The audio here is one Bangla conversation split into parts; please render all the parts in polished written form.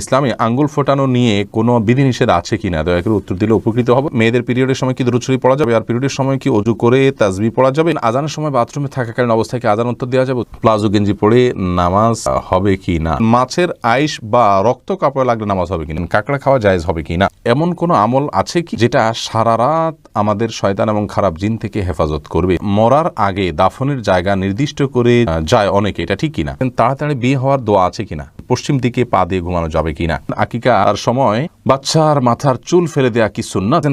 ইসলামে আঙ্গুল ফোটানো নিয়ে কোনো বিধিনিষেধ আছে কিনা দয়া করে উত্তর দিলে উপকৃত হবে। মেয়েদের পিরিয়ডের সময় কি দরুদ শরীফ পড়া যাবে, আর পিরিয়ডের সময় কি ওযু করে তাসবিহ পড়া যাবে? আজানের সময় বাথরুমে থাকাকালীন অবস্থায় কি আজান উত্তর দেওয়া যাবে? প্লাজো গেঞ্জি পরে নামাজ হবে কি না? মাছের আইশ বা রক্ত কাপড়ে লাগলে নামাজ হবে কিনা? কাঁকড়া খাওয়া জায়েজ হবে কিনা? এমন কোন আমল আছে কি যেটা সারা রাত আমাদের শয়তান এবং খারাপ জিন থেকে হেফাজত করবে? মরার আগে দাফনের জায়গা নির্দিষ্ট করে যায় অনেকে, এটা ঠিক কিনা? তাড়াতাড়ি বিয়ে হওয়ার দোয়া আছে কিনা? পশ্চিম দিকে পা দিয়ে ঘুমানো যাবে কিনা? আকিকার সময় বাচ্চার মাথার চুল ফেলে দেয়া কি সুন্নাত?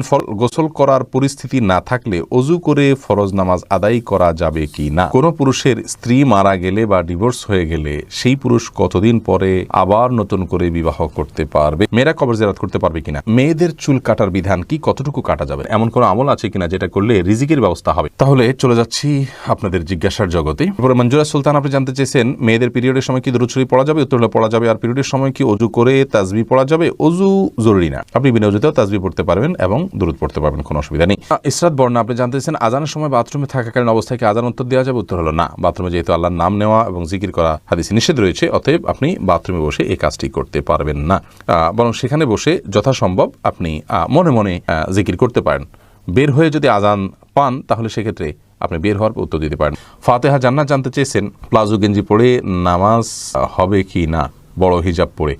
গোসল করার পরিস্থিতি না থাকলে ওযু করে ফরজ নামাজ আদায় করা যাবে কি না? কোন পুরুষের স্ত্রী মারা গেলে বা ডিভোর্স হয়ে গেলে সেই পুরুষ কতদিন পরে আবার নতুন করে বিবাহ করতে পারবে? মেয়েরা কবর জিয়ারত করতে পারবে কিনা? মেয়েদের চুল কাটার বিধান কি, কতটুকু কাটা যাবে? এমন কোন আমল আছে কিনা যেটা করলে রিজিকের ব্যবস্থা হবে? তাহলে চলে যাচ্ছি আপনাদের জিজ্ঞাসার জগতে। মঞ্জুরা সুলতান আপনি জানতে চেয়েছেন মেয়েদের পিরিয়ডের সময় কি দরুদ শরীফ পড়া যাবে? উত্তর হলো পড়া যাবে। আর পিরিয়ডের সময় কি ওযু করে তাসবিহ পড়া যাবে? ওযু জরুরি না, আপনি বিনা ওযুতেও তাসবিহ পড়তে পারবেন এবং দরুদ পড়তে পারবেন, কোনো অসুবিধা নেই। ইসরাত বর্ণা আপনি জানতে চেয়েছেন আজানের সময় বাথরুমে থাকাকালীন অবস্থায় কি আজান উত্তর দেওয়া যাবে? উত্তর হলো না। বাথরুমে যেহেতু আল্লাহর নাম নেওয়া এবং জিকির করা হাদিসে নিষেধ রয়েছে, অতএব আপনি বাথরুমে বসে এই কাজটি করতে পারবেন না, বরং সেখানে বসে যথাসম্ভব আপনি মনে মনে জিকির করতে পারেন। বের হয়ে যদি আজান পান তাহলে সেক্ষেত্রে আপনি বের হওয়ার উত্তর দিতে পারেন। ফাতেহা জান্নাত জানতে চেয়েছেন প্লাজো গেঞ্জি পরে নামাজ হবে কি না বড় হিজাব পরে?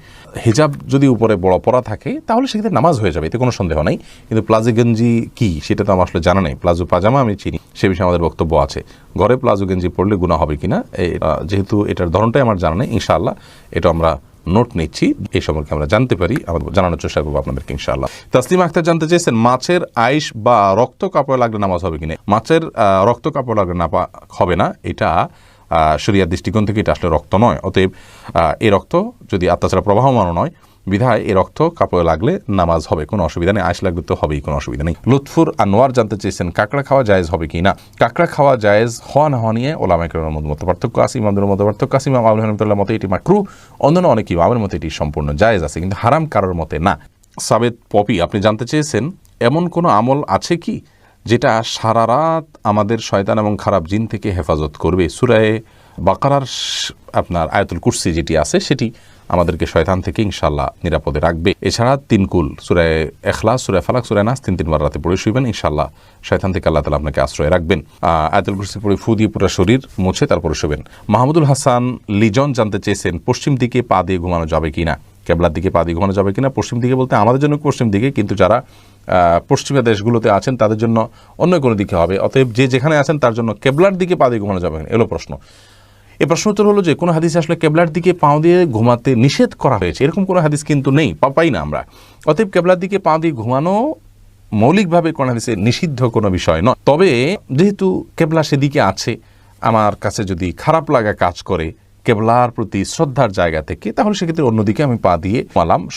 হিজাব যদি উপরে বড় পরা থাকে তাহলে সেক্ষেত্রে নামাজ হয়ে যাবে, এতে কোনো সন্দেহ নাই। কিন্তু প্লাজো গেঞ্জি কি সেটা তো আমার আসলে জানা নেই। প্লাজো পাজামা আমি চিনি, সে বিষয়ে আমাদের বক্তব্য আছে। ঘরে প্লাজো গেঞ্জি পরলে গুনাহ হবে কিনা, যেহেতু এটার ধরনটাই আমার জানা নেই, ইনশাআল্লাহ এটা আমরা নোট নিচ্ছি, এই সম্পর্কে আমরা জানতে পারি, আমাদের জানানোর চেষ্টা করবো আপনাদেরকে ইনশাআল্লাহ। তাসলিমা আক্তার জানতে চেয়েছেন মাছের আইশ বা রক্ত কাপড়ে লাগলে নামাজ হবে কিনা? মাছের রক্ত কাপড় লাগলে হবে না, এটা শরিয়ার দৃষ্টিকোণ থেকে এটা আসলে রক্ত নয়। অতএব এই রক্ত যদি আত্মাচারা প্রবাহমান নয় বিধায় এই রক্ত কাপড়ে লাগলে নামাজ হবে, কোনো অসুবিধা নেই। আইশ লাগলে তো হবেই, কোনো অসুবিধা নেই। লুৎফুর আনোয়ার জানতে চেয়েছেন কাঁকড়া খাওয়া জায়েজ হবে কি না? কাঁকড়া খাওয়া জায়েজ হওয়া না হওয়া নিয়ে ওলামায়ে কেরামের মধ্যে পার্থক্য আছে, ইমামদের মধ্যে পার্থক্য আছে। ইমাম আবু হানিফার মতে এটি মাকরুহ, অন্যান্য অনেক ইমামের মতে এটি সম্পূর্ণ জায়েজ আছে, কিন্তু হারাম কারোর মতে না। সাবেদ পপি আপনি জানতে চেয়েছেন এমন কোনো আমল আছে কি যেটা সারা রাত আমাদের শয়তান এবং খারাপ জিন থেকে হেফাজত করবে? সূরা বাকারার আপনার আয়াতুল কুরসি যেটি আছে সেটি আমাদেরকে শয়তান থেকে ইনশাআল্লাহ নিরাপদে রাখবে। এছাড়া 3 কুল সূরা ইখলাস, সূরা ফালাক, সূরা নাস 3 বার রাতে পড়ে শুইবেন, ইনশাআল্লাহ শয়তান থেকে আল্লাহ তাআলা আপনাকে আশ্রয় রাখবেন। আয়াতুল কুরসি পড়ে ফু দিয়ে পুরো শরীর মুছে তারপরে শুবেন। মাহমুদুল হাসান লিজন জানতে চেয়েছেন পশ্চিম দিকে পা দিয়ে ঘুমানো যাবে কিনা? কেবলার দিকে পা দিয়ে ঘুমানো যাবে কিনা? পশ্চিম দিকে বলতে আমাদের জন্য পশ্চিম দিকে, কিন্তু যারা পশ্চিমা দেশগুলোতে আছেন তাদের জন্য অন্য কোনো দিকে হবে। অতএব যে যেখানে আছেন তার জন্য কেবলার দিকে পা দিয়ে ঘুমানো যাবে কিনা এলো প্রশ্ন। এই প্রশ্ন উত্তর হলো যে কোনো হাদিসে আসলে কেবলার দিকে পা দিয়ে ঘুমাতে নিষেধ করা হয়েছে এরকম কোনো হাদিস কিন্তু নেই, পাই না আমরা। অতএব কেবলার দিকে পা দিয়ে ঘুমানো মৌলিকভাবে কোনো হাদিসে নিষিদ্ধ কোনো বিষয় নয়। তবে যেহেতু কেবলা সেদিকে আছে, আমার কাছে যদি খারাপ লাগা কাজ করে কেবলার প্রতি শ্রদ্ধার জায়গা থেকে, তাহলে সেক্ষেত্রে অন্যদিকে আমি পা দিয়ে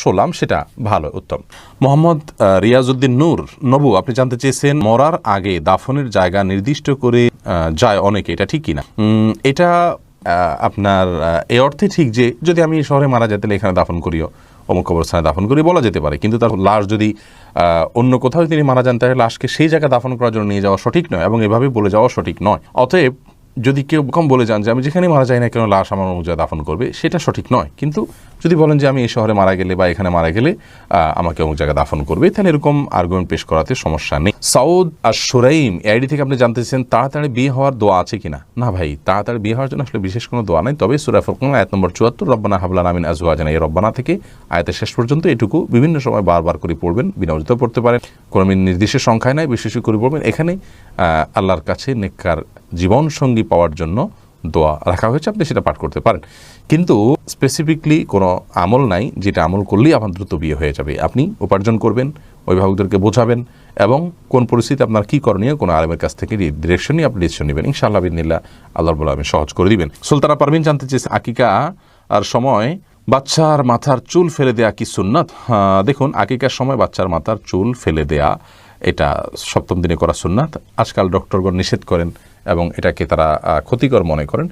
শোলাম, সেটা ভালো, উত্তম। মোহাম্মদ রিয়াজউদ্দিন নূর নবু আপনি জানতে চেয়েছেন মরার আগে দাফনের জায়গা নির্দিষ্ট করে যায় অনেকে, এটা ঠিক কিনা? এটা আপনার এই অর্থে ঠিক যে যদি আমি শহরে মারা যেতে এখানে দাফন করিও, অমুক কবরস্থানে দাফন করি বলা যেতে পারে, কিন্তু তার লাশ যদি অন্য কোথাও তিনি মারা যান তাহলে লাশকে সেই জায়গায় দাফন করার জন্য নিয়ে যাওয়া সঠিক নয় এবং এভাবে বলে যাওয়া সঠিক নয়। অতএব যদি কেউ কম বলে যান যে আমি যেখানে মারা যাই না কেন লাশ আমার অনুযায়ী দাফন করবে, সেটা সঠিক নয়। কিন্তু যদি বলেন যে আমি এই শহরে মারা গেলে বা এখানে মারা গেলে আমাকে অমুক জায়গায় দাফন করবে, তাহলে এরকম আর্গুমেন্ট পেশ করাতে সমস্যা নেই। সাউদ আর সুরাইম আইডি থেকে আপনি জানতেছেন তাড়াতাড়ি বিয়ে হওয়ার দোয়া আছে কিনা? না ভাই, তাড়াতাড়ি বিয়ে হওয়ার জন্য আসলে বিশেষ কোনো দোয়া নেই। তবে সূরা ফুরকান আয়াত নম্বর 74 রব্বানা হাবলানা মিন আজওয়াজিনা, এই রব্বানা থেকে আয়াতের শেষ পর্যন্ত এটুকু বিভিন্ন সময় বারবার করে পড়বেন, বিনা ওয়াজিতেও পড়তে পারেন, কোনো নির্দিষ্ট সংখ্যায় নাই, বিশেষ করে পড়বেন। এখানে আল্লাহর কাছে নেককার জীবন সঙ্গী পাওয়ার জন্য দোয়া রাখা হয়েছে, আপনি সেটা পাঠ করতে পারেন। কিন্তু স্পেসিফিকলি কোনো আমল নাই যেটা আমল করলেই আপনার দ্রুত বিয়ে হয়ে যাবে। আপনি উপার্জন করবেন, অভিভাবকদেরকে বোঝাবেন এবং কোন পরিস্থিতি আপনার কী করণীয় কোনো আলেমের কাছ থেকে ডিরেকশন নিয়ে আপনি ডিসিশন নেবেন, ইনশাআল্লাহ বিদিনিল্লাহ আল্লাহ রাব্বুল আলামিন সহজ করে দিবেন। সুলতানা পারভিন জানতে চেয়েছে আকিকা আর সময় বাচ্চার মাথার চুল ফেলে দেয়া কি সুন্নাত? দেখুন, আকিকার সময় বাচ্চার মাথার চুল ফেলে দেয়া এটা 7ম দিনে করা সুন্নাত। আজকাল ডক্টরগণ নিষেধ করেন এবং এটাকে তারা ক্ষতিকর মনে করেন।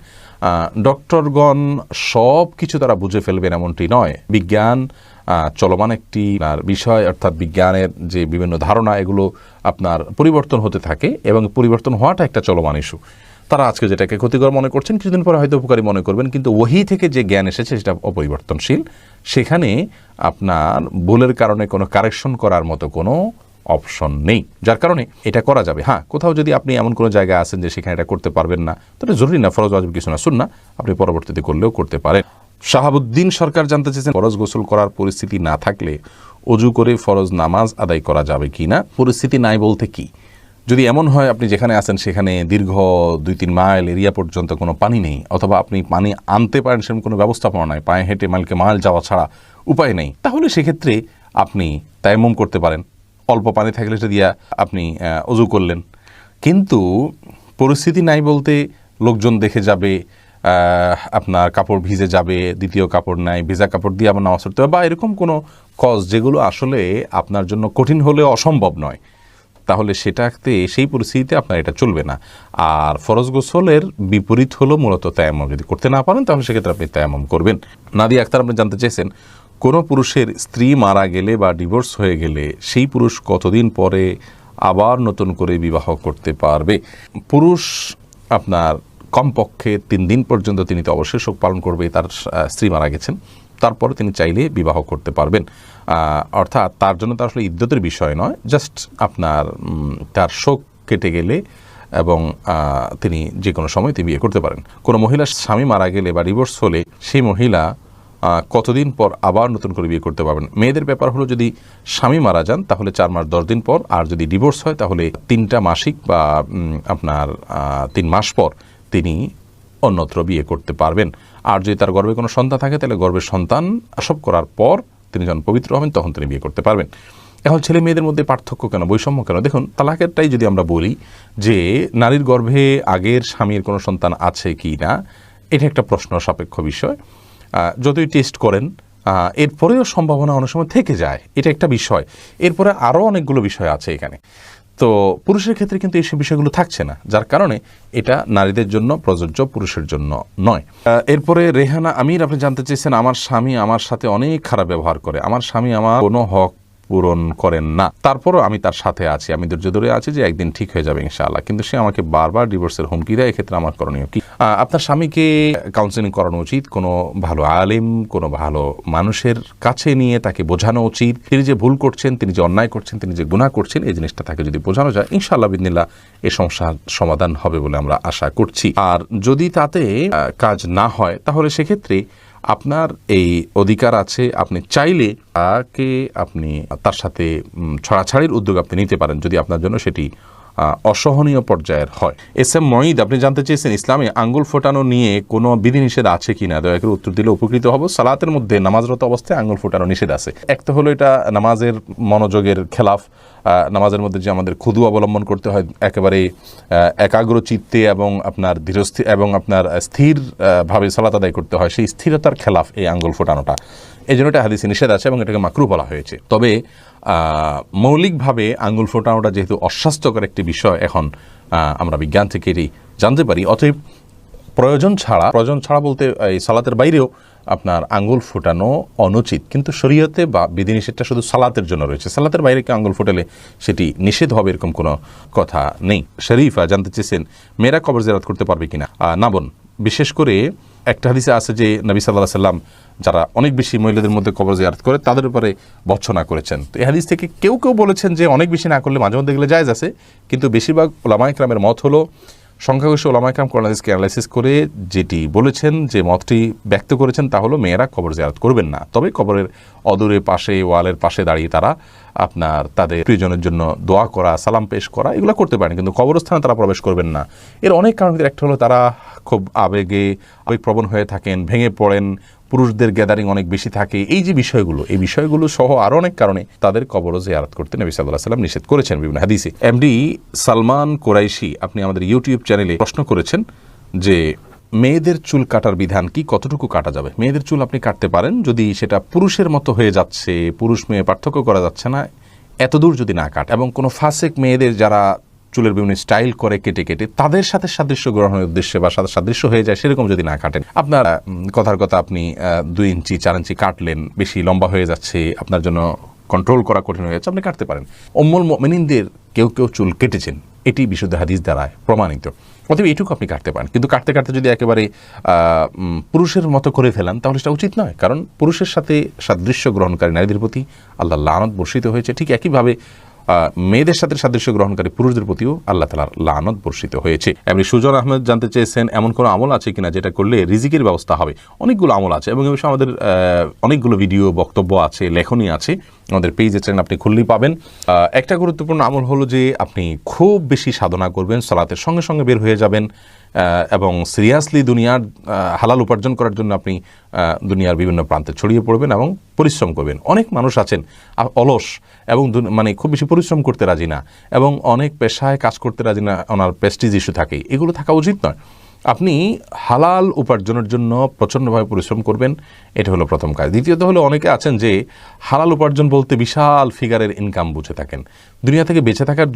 ডক্টরগণ সব কিছু তারা বুঝে ফেলবেন এমনটি নয়। বিজ্ঞান চলমান একটি বিষয়, অর্থাৎ বিজ্ঞানের যে বিভিন্ন ধারণা এগুলো আপনার পরিবর্তন হতে থাকে এবং পরিবর্তন হওয়াটা একটা চলমান ইস্যু। তারা আজকে যেটাকে ক্ষতিকর মনে করছেন কিছুদিন পরে হয়তো উপকারী মনে করবেন, কিন্তু ওহী থেকে যে জ্ঞান এসেছে সেটা অপরিবর্তনশীল। সেখানে আপনার ভুলের কারণে কোনো কারেকশন করার মতো কোনো অপশন নেই, যার কারণে এটা করা যাবে। হ্যাঁ, কোথাও যদি আপনি এমন কোনো জায়গায় আছেন যে সেখানে এটা করতে পারবেন না, তাহলে জরুরি না, ফরজ ওয়াজিব কিছু না, সুন্নাহ, আপনি পরবর্তীতে করলেও করতে পারেন। শাহাবুদ্দিন সরকার জানতে চেয়েছেন ফরজ গোসল করার পরিস্থিতি না থাকলে অজু করে ফরজ নামাজ আদায় করা যাবে কি না। পরিস্থিতি নাই বলতে কি, যদি এমন হয় আপনি যেখানে আছেন সেখানে দীর্ঘ 2-3 মাইল এরিয়া পর্যন্ত কোনো পানি নেই, অথবা আপনি পানি আনতে পারেন সেরকম কোনো ব্যবস্থাপনা নাই, পায়ে হেঁটে মাইল যাওয়া ছাড়া উপায় নেই, তাহলে সেক্ষেত্রে আপনি তায়াম্মুম করতে পারেন। অল্প পানি থাকলে সেটা দিয়া আপনি অজু করলেন। কিন্তু পরিস্থিতি নাই বলতে লোকজন দেখে যাবে, আপনার কাপড় ভিজে যাবে, দ্বিতীয় কাপড় নাই, ভেজা কাপড় দিয়ে আবার নামাজ পড়তে হবে, বা এরকম কোনো কজ যেগুলো আসলে আপনার জন্য কঠিন হলেও অসম্ভব নয়, তাহলে সেটাতে সেই পরিস্থিতিতে আপনার এটা চলবে না। আর ফরজ গোসলের বিপরীত হলো মূলত তায়াম্মুম। যদি করতে না পারেন তাহলে সেক্ষেত্রে আপনি তায়াম্মুম করবেন। নাদিয়া আক্তার আপনি জানতে চেয়েছেন কোনো পুরুষের স্ত্রী মারা গেলে বা ডিভোর্স হয়ে গেলে সেই পুরুষ কতদিন পরে আবার নতুন করে বিবাহ করতে পারবে। পুরুষ আপনার কমপক্ষে 3 দিন পর্যন্ত তিনি তো অবশ্যই শোক পালন করবে, তার স্ত্রী মারা গেছেন, তারপরে তিনি চাইলে বিবাহ করতে পারবেন। অর্থাৎ তার জন্য তার আসলে ইদ্যতের বিষয় নয়, জাস্ট আপনার তার শোক কেটে গেলে এবং তিনি যে কোনো সময় তিনি বিয়ে করতে পারেন। কোনো মহিলার স্বামী মারা গেলে বা ডিভোর্স হলে সেই মহিলা কতদিন পর আবার নতুন করে বিয়ে করতে পারবেন। মেয়েদের ব্যাপার হলো যদি স্বামী মারা যান তাহলে 4 মাস 10 দিন পর, আর যদি ডিভোর্স হয় তাহলে 3টা মাসিক বা আপনার 3 মাস পর তিনি অন্যত্র বিয়ে করতে পারবেন। আর যদি তার গর্ভে কোনো সন্তান থাকে তাহলে গর্ভের সন্তান প্রসব করার পর তিনি যখন পবিত্র হবেন তখন তিনি বিয়ে করতে পারবেন। এখন ছেলে মেয়েদের মধ্যে পার্থক্য কেন, বৈষম্য কেন? দেখুন, তালাকেরটাই যদি আমরা বলি যে নারীর গর্ভে আগের স্বামীর কোনো সন্তান আছে কি না, এটা একটা প্রশ্ন সাপেক্ষ বিষয়। যতই টেস্ট করেন এরপরেও সম্ভাবনা অনেক সময় থেকে যায়, এটা একটা বিষয়। এরপরে আরও অনেকগুলো বিষয় আছে এখানে। তো পুরুষের ক্ষেত্রে কিন্তু এইসব বিষয়গুলো থাকছে না, যার কারণে এটা নারীদের জন্য প্রযোজ্য, পুরুষের জন্য নয়। এরপরে রেহানা আমির আপনি জানতে চেয়েছেন আমার স্বামী আমার সাথে অনেক খারাপ ব্যবহার করে, আমার স্বামী আমার কোনো হক পূরণ করেন না, তারপরও আমি তার সাথে আছি, আমি ধৈর্য ধরে আছি যে একদিন ঠিক হয়ে যাবে ইনশাআল্লাহ, কিন্তু সে আমাকে বারবার ডিভোর্সের হুমকি দেয়, এক্ষেত্রে আমার করণীয় কি? আপনার স্বামীকে কাউন্সেলিং করানো উচিত, কোনো ভালো আলেম, কোনো ভালো মানুষের কাছে নিয়ে তাকে বোঝানো উচিত। তিনি যে ভুল করছেন, তিনি যে অন্যায় করছেন, তিনি যে গুনাহ করছেন, এই জিনিসটা তাকে যদি বোঝানো যায় ইনশাআল্লাহ বিদিনিল্লাহ এই সমস্যার সমাধান হবে বলে আমরা আশা করছি। আর যদি তাতে কাজ না হয় তাহলে সেক্ষেত্রে আপনার এই অধিকার আছে, আপনি চাইলে তাকে আপনি তার সাথে ছড়াছাড়ির উদ্যোগ আপনি নিতে পারেন যদি আপনার জন্য সেটি অসহনীয় পর্যায়ের হয়। এস এম মঈদ আপনি জানতে চেয়েছেন ইসলামে আঙ্গুল ফোটানো নিয়ে কোনো বিধিনিষেধ আছে কিনা, দয়া করে উত্তর দিলে উপকৃত হব। সালাতের মধ্যে নামাজরত অবস্থায় আঙ্গুল ফোটানো নিষেধ আছে। এক তো হলো এটা নামাজের মনোযোগের খেলাফ, নামাজের মধ্যে যে আমাদের খুদু অবলম্বন করতে হয় একেবারে একাগ্র চিত্তে এবং আপনার ধীরস্থির এবং আপনার স্থির ভাবে সালাত আদায় করতে হয়, সেই স্থিরতার খেলাফ এই আঙ্গুল ফোটানোটা, এই জন্য এটা হাদিসে নিষেধ আছে এবং এটাকে মাকরুহ বলা হয়েছে। তবে মৌলিকভাবে আঙ্গুল ফোটানোটা যেহেতু অস্বাস্থ্যকর একটি বিষয় এখন আমরা বিজ্ঞান থেকে এটি জানতে পারি, অতএব প্রয়োজন ছাড়া বলতে এই সালাতের বাইরেও আপনার আঙ্গুল ফোটানো অনুচিত, কিন্তু শরীয়তে বা বিধিনিষেধটা শুধু সালাতের জন্য রয়েছে। সালাতের বাইরে কেউ আঙ্গুল ফোটালে সেটি নিষেধ হবে এরকম কোনো কথা নেই। শরীফা জানতে চেয়েছেন মেয়েরা কবর জিয়ারত করতে পারবে কিনা। না বোন, বিশেষ করে একটা হাদিসে আছে যে নবী সাল্লাল্লাহু আলাইহি সাল্লাম যারা অনেক বেশি মহিলাদের মধ্যে কবর জিয়ারত করে তাদের উপরে ভর্ৎসনা করেছেন। তো এই হাদিস থেকে কেউ বলেছেন যে অনেক বেশি না করলে মাঝে মধ্যে গেলে জায়েজ আছে, কিন্তু বেশিরভাগ ওলামায়ে কেরামের মত হলো, সংখ্যাগরিষ্ঠ ওলামায়ে কেরাম কোরআন হাদিসকে অ্যানালাইসিস করে যেটি বলেছেন, যে মতটি ব্যক্ত করেছেন তা হলো মেয়েরা কবর জিয়ারত করবেন না। তবে কবরের অদূরে পাশে, ওয়ালের পাশে দাঁড়িয়ে তারা আপনার তাদের প্রিয়জনের জন্য দোয়া করা, সালাম পেশ করা এগুলো করতে পারেন, কিন্তু কবরস্থানে তারা প্রবেশ করবেন না। এর অনেক কারণের একটা হলো তারা খুব আবেগপ্রবণ হয়ে থাকেন, ভেঙে পড়েন, পুরুষদের গ্যাদারিং অনেক বেশি থাকে, এই যে বিষয়গুলো, এই বিষয়গুলো সহ আরও অনেক কারণে তাদের কবর জিয়ারত করতে নবী সাল্লাল্লাহু আলাইহি ওয়াসাল্লাম নিষেধ করেছেন বিভিন্ন হাদিসে। এমডি সালমান কোরাইশি আপনি আমাদের ইউটিউব চ্যানেলে প্রশ্ন করেছেন যে মেয়েদের চুল কাটার বিধান কি, কতটুকু কাটা যাবে? মেয়েদের চুল আপনি কাটতে পারেন যদি সেটা পুরুষের মতো হয়ে যাচ্ছে, পুরুষ মেয়ে পার্থক্য করা যাচ্ছে না, এতদূর যদি না কাটে, এবং কোনো ফাসেক মেয়েদের যারা চুলের বিভিন্ন স্টাইল করে কেটে তাদের সাথে সাদৃশ্য গ্রহণের উদ্দেশ্যে বা সাদৃশ্য হয়ে যায় সেরকম যদি না কাটেন, আপনার কথার কথা আপনি 2 ইঞ্চি 4 ইঞ্চি কাটলেন, বেশি লম্বা হয়ে যাচ্ছে, আপনার জন্য কন্ট্রোল করা কঠিন হয়ে যাচ্ছে, আপনি কাটতে পারেন। উম্মুল মুমিনিনদের কেউ চুল কেটেছেন, এটি বিশুদ্ধ হাদিস দ্বারা প্রমাণিত। অতএব এইটুকু আপনি কাটতে পারেন, কিন্তু কাটতে কাটতে যদি একেবারে পুরুষের মতো করে ফেলেন তাহলে সেটা উচিত নয়, কারণ পুরুষের সাথে সাদৃশ্য গ্রহণকারী নারীদের প্রতি আল্লাহ লানত বর্ষিত হয়েছে। ঠিক একইভাবে মেয়েদের সাথে সাদৃশ্য গ্রহণকারী পুরুষদের প্রতিও আল্লাহ তাআলার লানত বর্ষিত হয়েছে। এমনি সুজন আহমেদ জানতে চেয়েছেন এমন কোনো আমল আছে কিনা যেটা করলে রিজিকের ব্যবস্থা হবে। অনেকগুলো আমল আছে এবং এই বিষয়ে আমাদের অনেকগুলো ভিডিও, বক্তব্য আছে, লেখনী আছে, আমাদের পেজে চ্যানেল আপনি খুললেই পাবেন। একটা গুরুত্বপূর্ণ আমল হলো যে আপনি খুব বেশি সাধনা করবেন, সালাতের সঙ্গে সঙ্গে বের হয়ে যাবেন এবং সিরিয়াসলি দুনিয়ার হালাল উপার্জন করার জন্য আপনি দুনিয়ার বিভিন্ন প্রান্তে ছড়িয়ে পড়বেন এবং পরিশ্রম করবেন। অনেক মানুষ আছেন অলস এবং মানে খুব বেশি পরিশ্রম করতে রাজি না এবং অনেক পেশায় কাজ করতে রাজি না, ওনার প্রেস্টিজ ইস্যু থাকে, এগুলো থাকা উচিত নয়। আপনি হালাল উপার্জনের জন্য প্রচণ্ডভাবে পরিশ্রম করবেন, এটা হলো প্রথম কাজ। দ্বিতীয়ত হলো অনেকে আছেন যে হালাল উপার্জন বলতে বিশাল ফিগারের ইনকাম বুঝে থাকেন। দুনিয়াতে বেঁচে থাকার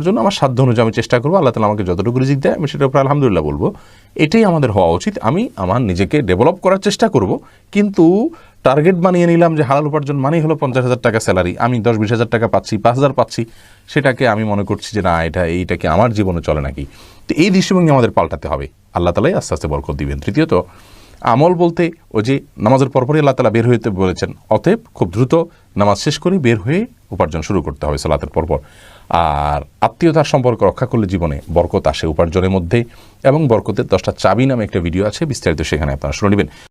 জন্য আমার সাধ্য অনুযায়ী আমি চেষ্টা করবো, আল্লাহ তাআলা আমাকে যতটুকু রিজিক দেয় আমি সেটার উপর আলহামদুলিল্লাহ বলবো। এটাই আমাদের হওয়া উচিত। আমি আমার নিজেকে ডেভেলপ করার চেষ্টা করব, কিন্তু টার্গেট বানিয়ে নিলাম যে হালাল উপার্জন মানেই হলো 50,000 টাকা স্যালারি, আমি 10-20 হাজার টাকা পাচ্ছি, 5,000 পাচ্ছি, সেটাকে আমি মনে করছি যে না এইটাকে আমার জীবনে চলে নাকি। তো এই দৃষ্টিভঙ্গি আমাদের পাল্টাতে হবে, আল্লাহ তাআলাই আস্তে আস্তে বরকত দিবেন। তৃতীয়ত আমল বলতে ওই যে নামাজের পরপরই আল্লাহ তাআলা বের হইতে বলেছেন, অতএব খুব দ্রুত নামাজ শেষ করে বের হয়ে উপার্জন শুরু করতে হবে সালাতের পরপর। আর আত্মীয়তার সম্পর্ক রক্ষা করলে জীবনে বরকত আসে উপার্জনের মধ্যে, এবং বরকতের 10টা চাবি নামে একটা ভিডিও আছে, বিস্তারিত সেখানে আপনারা শুনে নেবেন।